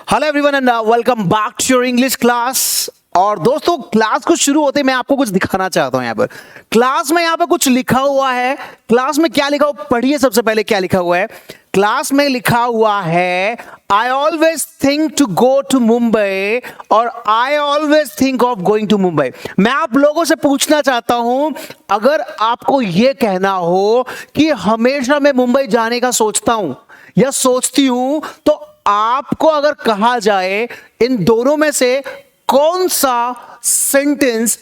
Hello everyone and welcome back to your English class. और दोस्तों, class को शुरू होते मैं आपको कुछ दिखाना चाहता हूं। यहाँ पर क्लास में यहाँ पे कुछ लिखा हुआ है। क्लास में क्या लिखा हुआ, पढ़िए सबसे पहले क्या लिखा हुआ है। क्लास में लिखा हुआ है I always think to go to Mumbai और I always think of going to Mumbai. मैं आप लोगों से पूछना चाहता हूं, अगर आपको यह कहना हो कि हमेशा मैं मुंबई जाने का सोचता हूं या सोचती हूं, तो आपको अगर कहा जाए इन दोनों में से कौन सा सेंटेंस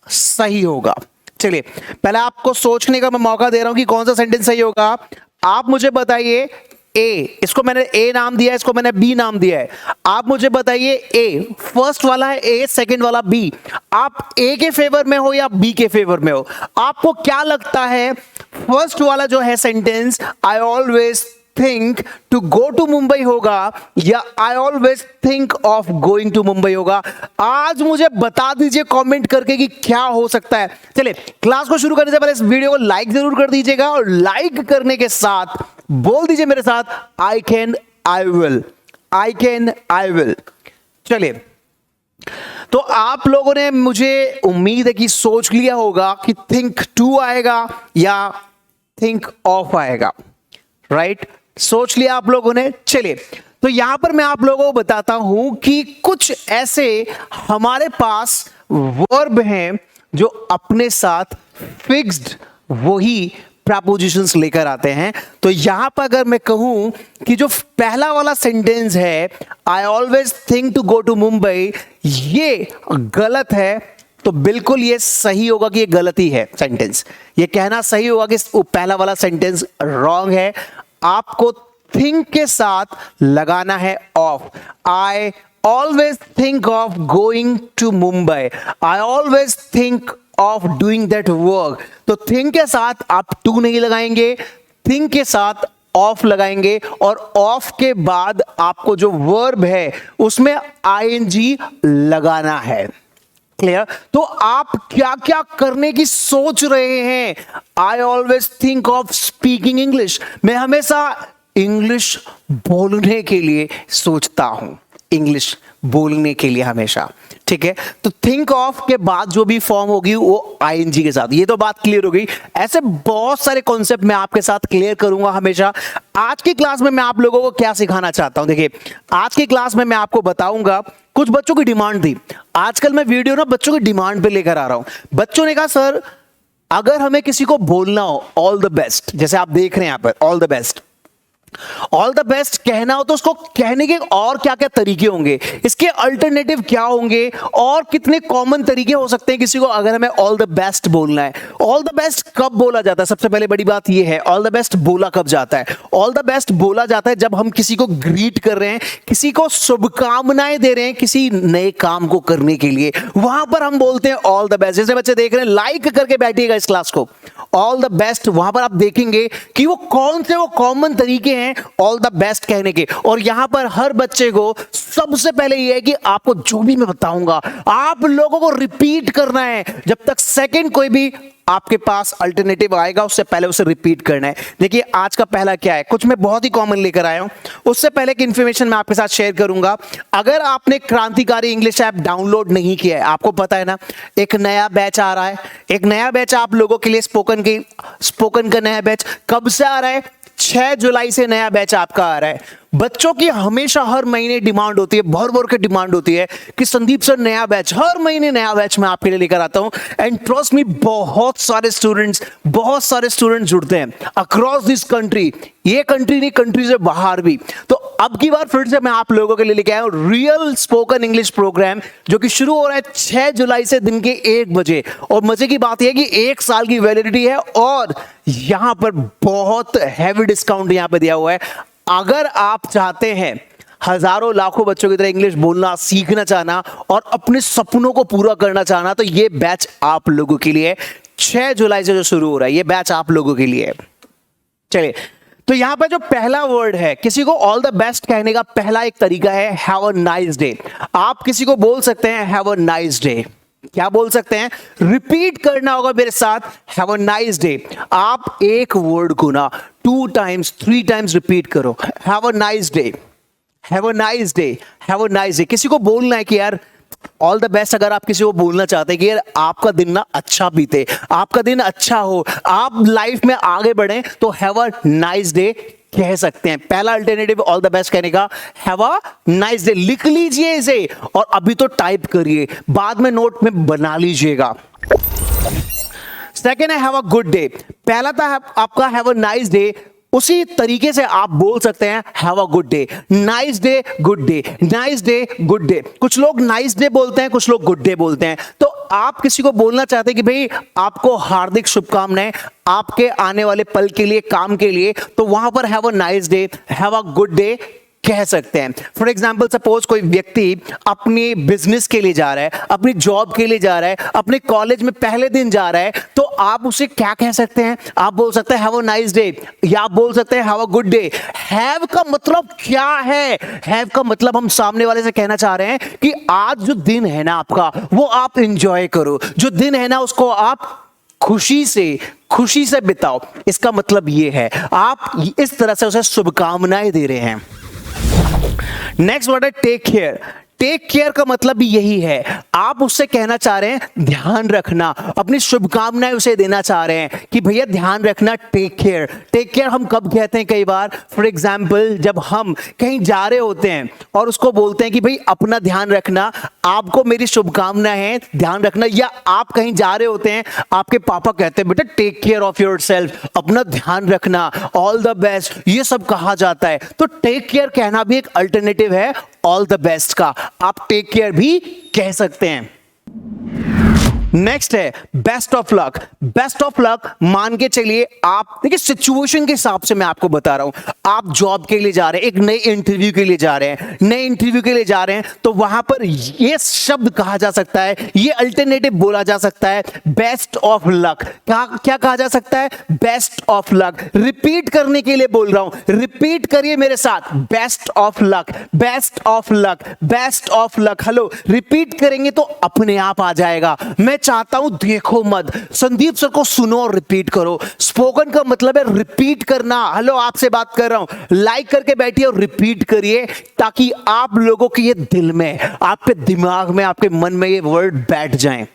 सही होगा। चलिए, पहले आपको सोचने का मैं मौका दे रहा हूं कि कौन सा सेंटेंस सही होगा। आप मुझे बताइए ए, इसको मैंने ए नाम दिया है, इसको मैंने बी नाम दिया है। आप मुझे बताइए ए, फर्स्ट वाला है ए, सेकंड वाला बी। आप ए के फेवर में हो या बी के फेवर में हो? आपको क्या लगता है, फर्स्ट वाला जो है sentence I always think to go to Mumbai होगा या I always think of going to Mumbai होगा? आज मुझे बता दीजिए कमेंट करके कि क्या हो सकता है। चलिए, क्लास को शुरू करने से पहले इस वीडियो को लाइक जरूर कर दीजिएगा और लाइक करने के साथ बोल दीजिए मेरे साथ आई can I will, I can I will. चलिए, तो आप लोगों ने, मुझे उम्मीद है कि सोच लिया होगा कि थिंक टू आएगा या थिंक ऑफ आएगा, राइट? सोच लिया आप लोगों ने। चलिए, तो यहां पर मैं आप लोगों को बताता हूं कि कुछ ऐसे हमारे पास वर्ब हैं जो अपने साथ फिक्स्ड वही प्रपोजिशंस लेकर आते हैं। तो यहां पर अगर मैं कहूं कि जो पहला वाला सेंटेंस है I always think to go to Mumbai, ये गलत है, तो बिल्कुल ये सही होगा कि ये गलत ही है सेंटेंस। ये कहना सही होगा कि पहला वाला सेंटेंस रॉन्ग है। आपको थिंक के साथ लगाना है of. I always think of going to Mumbai, I always think of doing that work. तो थिंक के साथ आप टू नहीं लगाएंगे, थिंक के साथ ऑफ लगाएंगे और ऑफ के बाद आपको जो वर्ब है उसमें आईएनजी लगाना है। क्लियर? तो आप क्या क्या करने की सोच रहे हैं? आई always think of speaking English. मैं हमेशा इंग्लिश बोलने के लिए सोचता हूं, इंग्लिश बोलने के लिए हमेशा। ठीक है, तो थिंक ऑफ के बाद जो भी फॉर्म होगी वो आईएनजी के साथ। ये तो बात क्लियर हो गई। ऐसे बहुत सारे कॉन्सेप्ट मैं आपके साथ क्लियर करूंगा हमेशा। आज की क्लास में मैं आप लोगों को क्या सिखाना चाहता हूं, देखिए आज की क्लास में मैं आपको बताऊंगा, कुछ बच्चों की डिमांड थी। आजकल मैं वीडियो ना बच्चों की डिमांड पे लेकर आ रहा हूं। बच्चों ने कहा सर, अगर हमें किसी को बोलना हो ऑल द बेस्ट, जैसे आप देख रहे हैं यहां पर all the best, all the best कहना हो तो उसको कहने के और क्या क्या तरीके होंगे, इसके अल्टरनेटिव क्या होंगे और कितने कॉमन तरीके हो सकते हैं किसी को अगर हमें ऑल द बेस्ट बोलना है। ऑल द बेस्ट कब बोला जाता है? सबसे पहले बड़ी बात यह है, ऑल द बेस्ट बोला कब जाता है? ऑल द बेस्ट बोला जाता है जब हम किसी को ग्रीट कर रहे हैं, किसी को शुभकामनाएं दे रहे हैं किसी नए काम को करने के लिए, वहां पर हम बोलते हैं ऑल द बेस्ट। जैसे बच्चे देख रहे हैं, लाइक करके बैठिएगा इस क्लास को, ऑल द बेस्ट। वहां पर आप देखेंगे कि वो कौन से वो कॉमन तरीके हैं ऑल द बेस्ट कहने के। और यहां पर हर बच्चे को सबसे पहले यह है कि आपको जो भी मैं बताऊंगा आप लोगों को रिपीट करना है। जब तक सेकंड कोई भी आपके पास अल्टरनेटिव आएगा उससे पहले उसे रिपीट करना है। देखिए आज का पहला क्या है, कुछ मैं बहुत ही कॉमन लेकर आया हूं। उससे पहले की इंफॉर्मेशन मैं आपके साथ शेयर करूंगा। अगर आपने क्रांतिकारी इंग्लिश ऐप डाउनलोड नहीं किया है, आपको पता है ना एक नया बैच आ रहा है, एक नया बैच आप लोगों के लिए स्पोकन का नया बैच कब से आ रहा है? 6 जुलाई से नया बैच आपका आ रहा है। बच्चों की हमेशा हर महीने डिमांड होती है, भर भर के डिमांड होती है कि संदीप सर नया बैच, हर महीने नया बैच मैं आपके लिए लेकर आता हूं। एंड ट्रस्ट मी, बहुत सारे स्टूडेंट्स जुड़ते हैं अक्रॉस दिस कंट्री। ये कंट्री नहीं, कंट्री से बाहर भी। तो अब की बार फिर से मैं आप लोगों के लिए लेके आया हूं रियल स्पोकन इंग्लिश प्रोग्राम, जो कि शुरू हो रहा है 6 जुलाई से दिन के 1 बजे। और मजे की बात यह है कि 1 साल की वैलिडिटी है और यहां पर बहुत हैवी डिस्काउंट यहां पर दिया हुआ है। अगर आप चाहते हैं हजारों लाखों बच्चों की तरह इंग्लिश बोलना सीखना चाहना और अपने सपनों को पूरा करना चाहना, तो ये बैच आप लोगों के लिए 6 जुलाई से जो शुरू हो रहा है, ये बैच आप लोगों के लिए है। चलिए, तो यहां पर जो पहला वर्ड है, किसी को ऑल द बेस्ट कहने का पहला एक तरीका है हैव अ नाइस डे। आप किसी को बोल सकते हैं हैव अ नाइस डे। क्या बोल सकते हैं? रिपीट करना होगा मेरे साथ, हैव अ नाइस डे। आप एक वर्ड को ना 2 टाइम्स 3 टाइम्स रिपीट करो, have a nice day, have a nice day, have a nice day. किसी को बोलना है कि यार ऑल द बेस्ट। अगर आप किसी को बोलना चाहते हैं कि यार आपका दिन ना अच्छा बीते, आपका दिन अच्छा हो, आप लाइफ में आगे बढ़ें, तो हैव अ नाइस डे कह सकते हैं। पहला अल्टरनेटिव ऑल द बेस्ट कहने का हैव अ नाइस डे। लिख लीजिए इसे और अभी तो टाइप करिए, बाद में नोट में बना लीजिएगा। सेकेंड है हैव अ गुड डे। पहला था आपका हैव अ नाइस डे, उसी तरीके से आप बोल सकते हैं have a good day. Nice day, good day, nice day, good day. कुछ लोग नाइस डे बोलते हैं, कुछ लोग गुड डे बोलते हैं। तो आप किसी को बोलना चाहते हैं कि भाई आपको हार्दिक शुभकामनाएं आपके आने वाले पल के लिए, काम के लिए, तो वहां पर have a nice day, have a good day कह सकते हैं। फॉर एग्जाम्पल सपोज कोई व्यक्ति अपने बिजनेस के लिए जा रहा है, अपनी जॉब के लिए जा रहा है, अपने कॉलेज में पहले दिन जा रहा है, तो आप उसे क्या कह सकते हैं? आप बोल सकते हैं हैव अ नाइस डे, या आप बोल सकते हैं have a good day. Have का मतलब क्या है? हैव का मतलब हम सामने वाले से कहना चाह रहे हैं कि आज जो दिन है ना आपका, वो आप इंजॉय करो। जो दिन है ना उसको आप खुशी से बिताओ। इसका मतलब ये है, आप इस तरह से उसे शुभकामनाएं दे रहे हैं। नेक्स्ट वर्ड है टेक केयर। टेक केयर का मतलब भी यही है, आप उससे कहना चाह रहे हैं ध्यान रखना, अपनी शुभकामनाएं उसे देना चाह रहे हैं कि भैया ध्यान रखना, टेक केयर। टेक केयर हम कब कहते हैं? कई बार फॉर एग्जाम्पल जब हम कहीं जा रहे होते हैं और उसको बोलते हैं कि भाई अपना ध्यान रखना, आपको मेरी शुभकामनाएं हैं, ध्यान रखना। या आप कहीं जा रहे होते हैं, आपके पापा कहते हैं बेटा take care of yourself, अपना ध्यान रखना, ऑल द बेस्ट, ये सब कहा जाता है। तो टेक केयर कहना भी एक अल्टरनेटिव है ऑल द बेस्ट का। आप टेक केयर भी कह सकते हैं। नेक्स्ट है best of luck. Best of luck मान के चलिए, आप देखिए सिचुएशन के हिसाब से मैं आपको बता रहा हूं। आप जॉब के लिए जा रहे हैं, एक नए इंटरव्यू के लिए जा रहे हैं, नए इंटरव्यू के लिए जा रहे हैं, तो वहां पर ये शब्द कहा जा सकता है, ये अल्टरनेटिव बोला जा सकता है बेस्ट ऑफ लक। क्या कहा जा सकता है? Best of luck. रिपीट करने के लिए बोल रहा हूं, रिपीट करिए मेरे साथ, best of luck, best of luck, best of luck. Hello, repeat करेंगे तो अपने आप आ जाएगा। मैं चाहता हूं देखो मत, संदीप सर को सुनो और रिपीट करो। स्पोकन का मतलब है रिपीट करना। हेलो, आपसे बात कर रहा हूं, लाइक करके बैठिए और रिपीट करिए, ताकि आप लोगों के ये दिल में, आपके दिमाग में, आपके मन में ये वर्ड बैठ जाएं।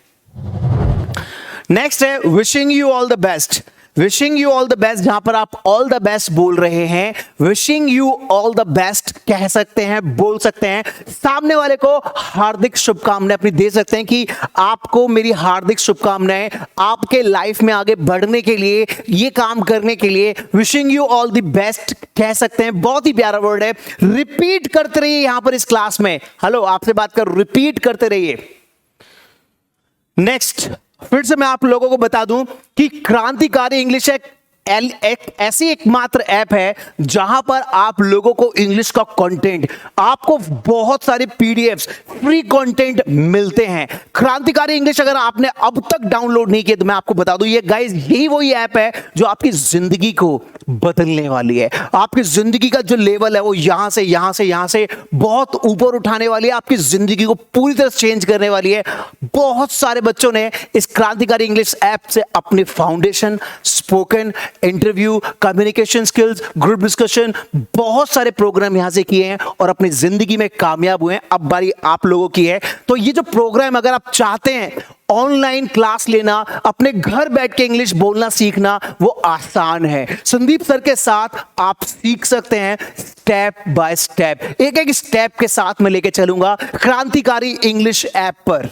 नेक्स्ट है wishing you all the best. Wishing you all the best, जहां पर आप ऑल द बेस्ट बोल रहे हैं, wishing you all the best कह सकते हैं, बोल सकते हैं। सामने वाले को हार्दिक शुभकामनाएं अपनी दे सकते हैं कि आपको मेरी हार्दिक शुभकामनाएं आपके लाइफ में आगे बढ़ने के लिए, ये काम करने के लिए। Wishing you all the best कह सकते हैं। बहुत ही प्यारा वर्ड है। रिपीट करते रहिए यहां पर इस क्लास में। हेलो, आपसे बात कर, रिपीट करते रहिए। नेक्स्ट, फिर से मैं आप लोगों को बता दूं कि क्रांतिकारी इंग्लिश एक ऐसी एकमात्र ऐप है जहां पर आप लोगों को इंग्लिश का कंटेंट, आपको बहुत सारे पीडीएफ्स, फ्री कंटेंट मिलते हैं। क्रांतिकारी इंग्लिश अगर आपने अब तक डाउनलोड नहीं किया तो मैं आपको बता दूं, ये गाइस यही वही ऐप है जो आपकी जिंदगी को बदलने वाली है। आपकी जिंदगी का जो लेवल है वो यहां से बहुत ऊपर उठाने वाली है, आपकी जिंदगी को पूरी तरह चेंज करने वाली है। बहुत सारे बच्चों ने इस क्रांतिकारी इंग्लिश ऐप से अपने foundation, spoken, interview, communication skills, group discussion, बहुत सारे प्रोग्राम यहां से किए हैं और अपनी जिंदगी में कामयाब हुए हैं। अब बारी आप लोगों की है। तो ये जो प्रोग्राम अगर आप चाहते हैं ऑनलाइन क्लास लेना, अपने घर बैठ के इंग्लिश बोलना सीखना, वो आसान है। संदीप सर के साथ आप सीख सकते हैं स्टेप बाय स्टेप। एक एक स्टेप के साथ मैं लेके चलूंगा क्रांतिकारी इंग्लिश ऐप पर।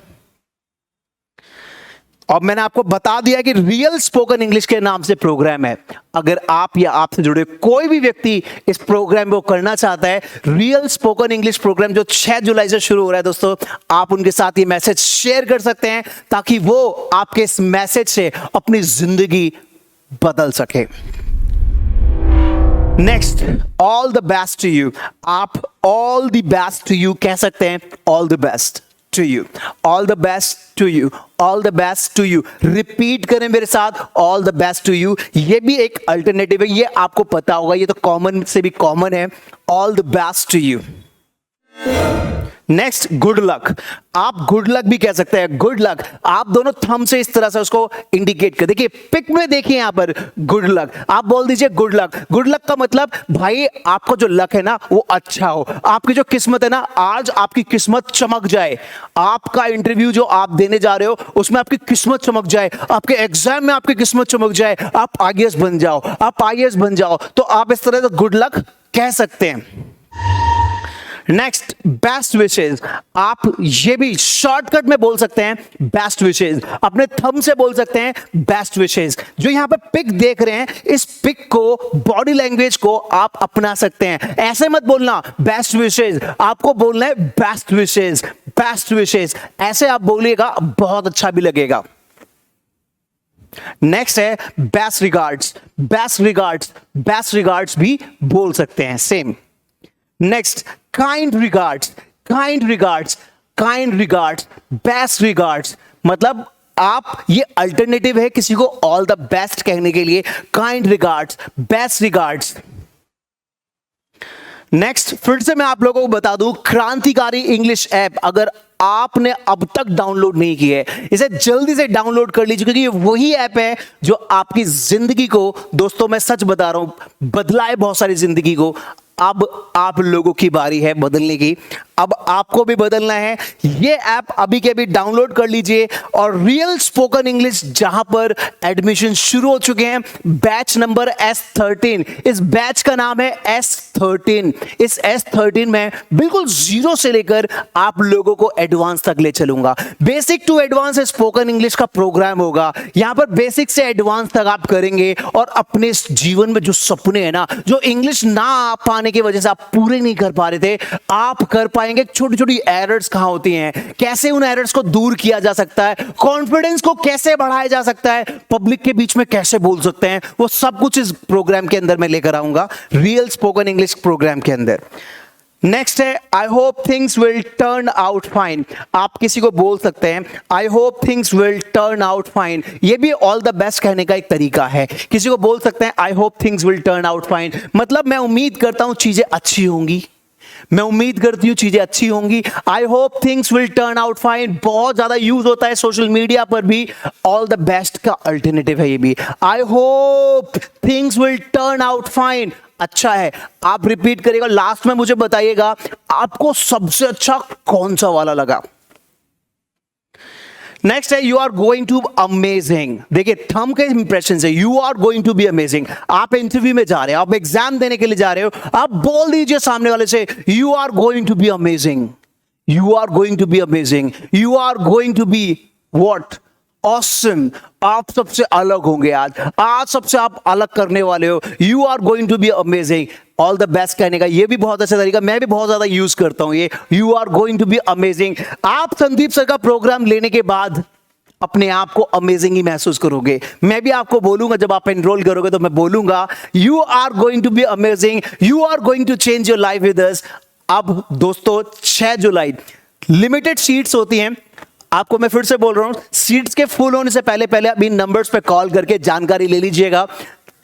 और मैंने आपको बता दिया कि रियल स्पोकन इंग्लिश के नाम से प्रोग्राम है। अगर आप या आपसे जुड़े कोई भी व्यक्ति इस प्रोग्राम को करना चाहता है, रियल स्पोकन इंग्लिश प्रोग्राम जो 6 जुलाई से शुरू हो रहा है दोस्तों, आप उनके साथ ये मैसेज शेयर कर सकते हैं ताकि वो आपके इस मैसेज से अपनी जिंदगी बदल सके। Next, all the best to you. आप all the best to you कह सकते हैं, all the best to you, all the best to you, all the best to you। Repeat करें मेरे साथ, all the best to you। ये भी एक अल्टरनेटिव है, ये आपको पता होगा, ये तो कॉमन से भी कॉमन है, all the best to you। Next, good luck. आप गुड लक भी कह सकते हैं, गुड लक। आप दोनों थंब से इस तरह से उसको इंडिकेट कर, देखिए पिक में देखिए यहां पर गुड लक, आप बोल दीजिए गुड लक। गुड लक का मतलब भाई आपका जो लक है ना वो अच्छा हो, आपकी जो किस्मत है ना आज आपकी किस्मत चमक जाए, आपका इंटरव्यू जो आप देने जा रहे हो उसमें आपकी किस्मत चमक जाए, आपके एग्जाम में आपकी किस्मत चमक जाए, आप आईएएस बन जाओ, आप आईएएस बन जाओ, तो आप इस तरह से गुड लक कह सकते हैं। Next, best wishes. आप ये भी शॉर्टकट में बोल सकते हैं बेस्ट विशेज, अपने थंब से बोल सकते हैं बेस्ट विशेज। जो यहां पे पिक देख रहे हैं, इस पिक को, बॉडी लैंग्वेज को आप अपना सकते हैं। ऐसे मत बोलना बेस्ट विशेज, आपको बोलना है बेस्ट विशेज, बेस्ट विशेज। ऐसे आप बोलिएगा, बहुत अच्छा भी लगेगा। नेक्स्ट है best regards. Best regards, best regards भी बोल सकते हैं, same. Next, kind regards. Kind regards, kind regards, best regards, मतलब आप, ये अल्टरनेटिव है किसी को ऑल द बेस्ट कहने के लिए, kind regards, best regards. Next, फिर से मैं आप लोगों को बता दूं, क्रांतिकारी इंग्लिश ऐप अगर आपने अब तक डाउनलोड नहीं किया है, इसे जल्दी से डाउनलोड कर लीजिए, क्योंकि ये वही ऐप है जो आपकी जिंदगी को, दोस्तों मैं सच बता रहा हूं, बदलाए बहुत सारी जिंदगी को। अब आप लोगों की बारी है बदलने की, अब आपको भी बदलना है। ये ऐप अभी के अभी डाउनलोड कर लीजिए, और रियल स्पोकन इंग्लिश जहां पर एडमिशन शुरू हो चुके हैं, बैच नंबर S13, इस बैच का नाम है S13। इस S13 में बिल्कुल जीरो से लेकर आप लोगों को एडवांस तक ले चलूंगा। Basic to advance spoken English का प्रोग्राम होगा, यहां पर बेसिक से एडवांस तक आप करेंगे, और अपने जीवन में जो सपने हैं ना, जो इंग्लिश ना आ पाने की वजह से आप पूरे नहीं कर पा रहे थे, आप कर पाएंगे। छोटी छोटी एरर्स कहां होती हैं, कैसे उन एरर्स को दूर किया जा सकता है, कॉन्फिडेंस को कैसे बढ़ाया जा सकता है, पब्लिक के बीच में कैसे बोल सकते हैं, वो सब कुछ इस प्रोग्राम के अंदर मैं लेकर आऊंगा, रियल स्पोकन इंग्लिश प्रोग्राम के अंदर। नेक्स्ट है I hope things will turn out fine. आप किसी को बोल सकते हैं I hope things will turn out fine, ये भी ऑल द बेस्ट कहने का एक तरीका है। किसी को बोल सकते हैं I hope things will turn out fine, मतलब मैं उम्मीद करता हूं चीजें अच्छी होंगी, मैं उम्मीद करती हूं चीजें अच्छी होंगी। I hope things will turn out fine बहुत ज्यादा यूज होता है सोशल मीडिया पर भी, ऑल द बेस्ट का अल्टरनेटिव है ये भी। I hope things will turn out fine अच्छा है, आप रिपीट करिएगा, लास्ट में मुझे बताइएगा आपको सबसे अच्छा कौन सा वाला लगा। नेक्स्ट है you are going to amazing. देखिए थंब के इंप्रेशन से you are going to be amazing. आप इंटरव्यू में जा रहे हो, आप एग्जाम देने के लिए जा रहे हो, आप बोल दीजिए सामने वाले से you are going to be amazing, you are going to be amazing, you are going to be what awesome. आप सबसे अलग होंगे आज सबसे आप अलग करने वाले हो, you are going to be amazing. All the best कहने का ये भी बहुत अच्छा तरीका, मैं भी बहुत ज्यादा यूज करता हूं ये, you are going to be amazing. आप संदीप सर का प्रोग्राम लेने के बाद अपने आप को अमेजिंग ही महसूस करोगे। मैं भी आपको बोलूंगा, जब आप एनरोल करोगे तो मैं बोलूंगा you are going to be amazing, you are going to change your life with us. अब दोस्तों 6 जुलाई लिमिटेड सीट्स होती हैं, आपको मैं फिर से बोल रहा हूं, सीट्स के फुल होने से पहले पहले अभी नंबर्स पे कॉल करके जानकारी ले लीजिएगा,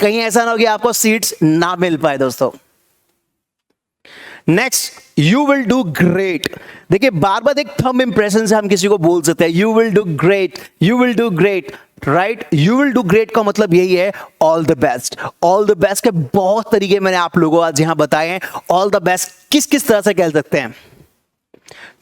कहीं ऐसा ना हो कि आपको सीट्स ना मिल पाए दोस्तों। Next, you will do great. देखिए बार बार एक थंब इंप्रेशन से हम किसी को बोल सकते हैं you will do great, you will do great, right. You will do great का मतलब यही है all the best. All the best के बहुत तरीके मैंने आप लोगों को आज यहां बताए हैं, ऑल द बेस्ट किस किस तरह से कह सकते हैं।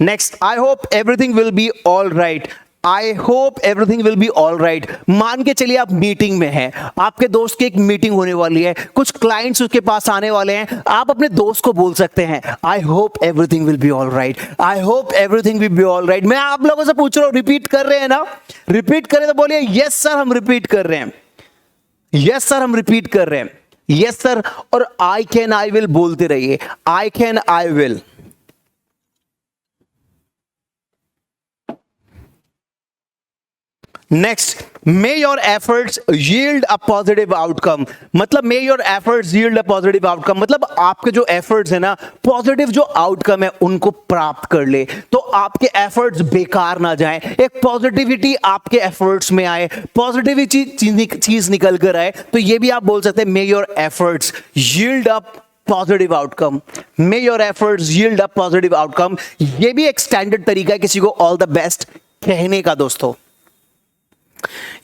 Next, I hope everything will be all right. I hope everything will be all right. मान के चलिए आप मीटिंग में हैं, आपके दोस्त की एक मीटिंग होने वाली है, कुछ क्लाइंट्स उसके पास आने वाले हैं, आप अपने दोस्त को बोल सकते हैं I hope everything will be all right, I hope everything will be all right. मैं आप लोगों से पूछ रहा हूं रिपीट कर रहे हैं ना, रिपीट करें तो बोलिए यस सर हम रिपीट कर रहे हैं, यस सर हम रिपीट कर रहे हैं, यस सर। और आई कैन आई विल बोलते रहिए, I can I will. Next, may your efforts yield a positive outcome. मतलब may your efforts yield a positive outcome, मतलब आपके जो एफर्ट्स है ना, पॉजिटिव जो आउटकम है उनको प्राप्त कर ले, तो आपके एफर्ट्स बेकार ना जाएं, एक पॉजिटिविटी आपके एफर्ट्स में आए, पॉजिटिविटी चीज निकल कर आए। तो ये भी आप बोल सकते हैं मे your efforts yield up positive outcome, may your efforts yield a positive outcome. ये भी एक स्टैंडर्ड तरीका है किसी को ऑल द बेस्ट कहने का। दोस्तों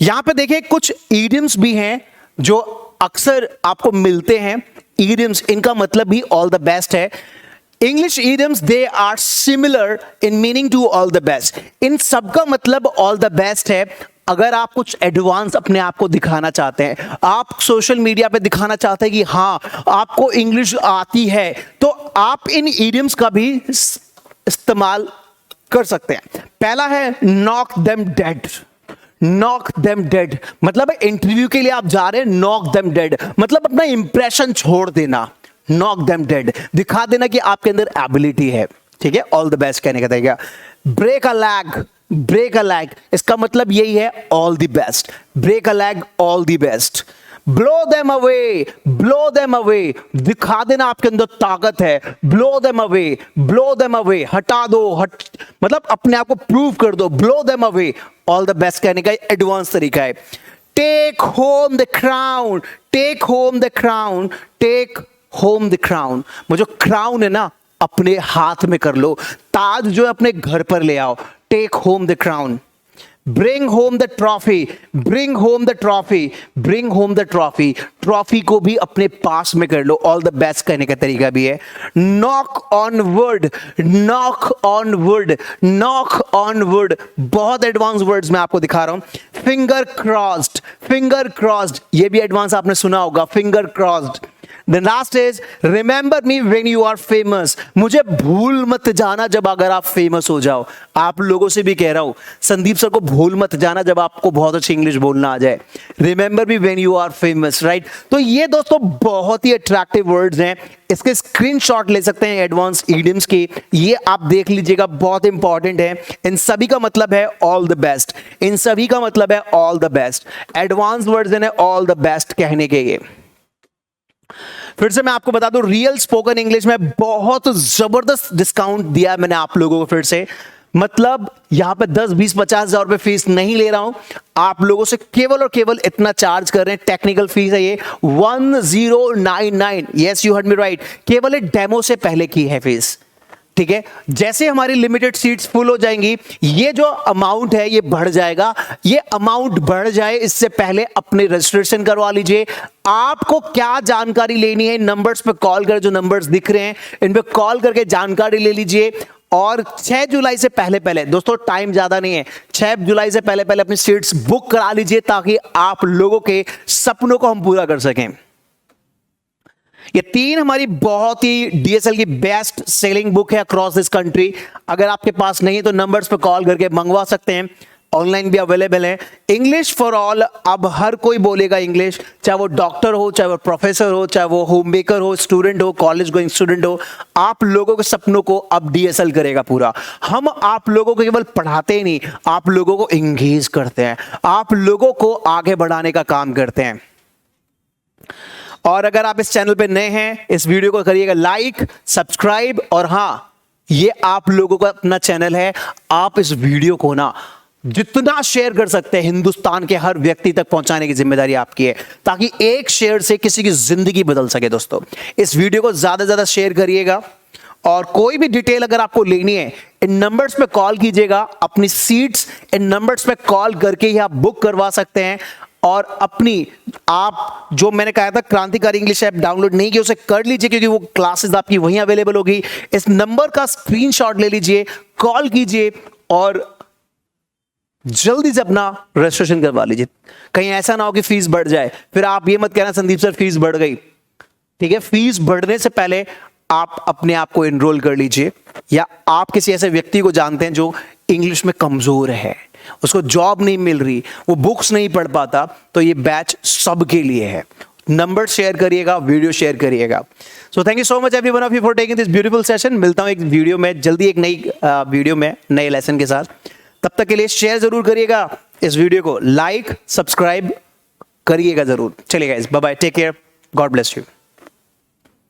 यहां पे देखिए कुछ ईडियम्स भी हैं जो अक्सर आपको मिलते हैं। ईडियम्स, इनका मतलब भी ऑल द बेस्ट है। English idioms they are similar in meaning to all the best. इन सबका मतलब ऑल द बेस्ट है। अगर आप कुछ एडवांस अपने आप को दिखाना चाहते हैं, आप सोशल मीडिया पे दिखाना चाहते हैं कि हाँ आपको इंग्लिश आती है, तो आप इन ईडियम्स का भी इस्तेमाल कर सकते हैं। पहला है knock them dead. Knock them dead मतलब इंटरव्यू के लिए आप जा रहे हैं, नॉक देम डेड मतलब अपना इंप्रेशन छोड़ देना। नॉक देम डेड दिखा देना कि आपके अंदर एबिलिटी है। ठीक है, ऑल द बेस्ट कहने का तरीका। Break a leg, break a leg इसका मतलब यही है all the best. Break a leg, all the best. Blow them away, blow them away दिखा देना आपके अंदर ताकत है। Blow them away, blow them away हटा दो, मतलब अपने आप को प्रूव कर दो। Blow them away all the best कहने का एडवांस तरीका है। Take home the crown, take home the crown, take home the crown वो जो क्राउन है ना अपने हाथ में कर लो, ताज जो है अपने घर पर ले आओ। Take home the crown. Bring home the trophy, bring home the trophy, bring home the trophy trophy को भी अपने पास में कर लो। ऑल द बेस्ट कहने का तरीका भी है। Knock on would, knock on would, knock on would बहुत एडवांस वर्ड्स मैं आपको दिखा रहा हूं। फिंगर क्रॉस्ड, फिंगर क्रॉस्ड ये भी एडवांस आपने सुना होगा, finger crossed. The last is remember me when you are famous। मुझे भूल मत जाना जब अगर आप फेमस हो जाओ। आप लोगों से भी कह रहा हूं, संदीप सर को भूल मत जाना जब आपको बहुत अच्छी इंग्लिश बोलना आ जाए। Remember me when you are famous, right? तो ये दोस्तों बहुत ही अट्रैक्टिव वर्ड्स हैं। इसके स्क्रीनशॉट ले सकते हैं एडवांस ईडियम्स की। ये आप देख लीजिएगा, बहुत इंपॉर्टेंट है। इन सभी का मतलब है ऑल द बेस्ट। इन सभी का मतलब है all the best. Advance words हैं ऑल द बेस्ट कहने के। ये फिर से मैं आपको बता दूं, रियल स्पोकन इंग्लिश में बहुत जबरदस्त डिस्काउंट दिया है मैंने आप लोगों को। फिर से मतलब यहां पे 10, 20, 50 हजार रुपए फीस नहीं ले रहा हूं आप लोगों से, केवल और केवल इतना चार्ज कर रहे हैं। टेक्निकल फीस है ये 1099। Yes you heard me right, केवल एक डेमो से पहले की है फीस। ठीक है, जैसे हमारी लिमिटेड सीट्स फुल हो जाएंगी ये जो अमाउंट है ये बढ़ जाएगा। ये अमाउंट बढ़ जाए इससे पहले अपने रजिस्ट्रेशन करवा लीजिए। आपको क्या जानकारी लेनी है, नंबर्स पे कॉल कर, जो नंबर्स दिख रहे हैं इन पे कॉल करके जानकारी ले लीजिए। और 6 जुलाई से पहले पहले, दोस्तों टाइम ज्यादा नहीं है, 6 जुलाई से पहले पहले अपनी सीट्स बुक करा लीजिए ताकि आप लोगों के सपनों को हम पूरा कर सकें। ये 3 हमारी बहुत ही डीएसएल की बेस्ट सेलिंग बुक है अक्रॉस दिस कंट्री। अगर आपके पास नहीं है तो नंबर्स पे कॉल करके मंगवा सकते हैं। ऑनलाइन भी अवेलेबल है। इंग्लिश फॉर ऑल, अब हर कोई बोलेगा इंग्लिश, चाहे वो डॉक्टर हो, चाहे वो प्रोफेसर हो, चाहे वो होम मेकर हो, स्टूडेंट हो, कॉलेज गोइंग स्टूडेंट हो। आप लोगों के सपनों को अब डीएसएल करेगा पूरा। हम आप लोगों को केवल पढ़ाते ही नहीं, आप लोगों को एंगेज करते हैं, आप लोगों को आगे बढ़ाने का काम करते हैं। और अगर आप इस चैनल पे नए हैं, इस वीडियो को करिएगा लाइक, सब्सक्राइब। और हां, ये आप लोगों का अपना चैनल है, आप इस वीडियो को ना जितना शेयर कर सकते हैं हिंदुस्तान के हर व्यक्ति तक पहुंचाने की जिम्मेदारी आपकी है, ताकि एक शेयर से किसी की जिंदगी बदल सके। दोस्तों इस वीडियो को ज्यादा से ज्यादा शेयर करिएगा। और कोई भी डिटेल अगर आपको लेनी है, इन नंबर्स पे कॉल कीजिएगा। अपनी सीट्स इन नंबर्स पे कॉल करके ही आप बुक करवा सकते हैं। और अपनी आप जो मैंने कहा था क्रांतिकारी इंग्लिश ऐप डाउनलोड नहीं किया उसे कर लीजिए, क्योंकि वो क्लासेस आपकी वहीं अवेलेबल होगी। इस नंबर का स्क्रीनशॉट ले लीजिए, कॉल कीजिए और जल्दी से अपना रजिस्ट्रेशन करवा लीजिए। कहीं ऐसा ना हो कि फीस बढ़ जाए, फिर आप ये मत कहना संदीप सर फीस बढ़ गई। ठीक है, फीस बढ़ने से पहले आप अपने आप को एनरोल कर लीजिए। या आप किसी ऐसे व्यक्ति को जानते हैं जो इंग्लिश में कमजोर है, उसको जॉब नहीं मिल रही, वो बुक्स नहीं पढ़ पाता, तो ये बैच सबके लिए है। नंबर शेयर करिएगा, वीडियो शेयर करिएगा। So thank you so much everyone of you for taking this beautiful session. मिलता हूं एक वीडियो में जल्दी, एक नई वीडियो में नए लेसन के साथ। तब तक के लिए शेयर जरूर करिएगा इस वीडियो को, लाइक सब्सक्राइब करिएगा जरूर। चलिए guys, bye bye, take care, God bless you.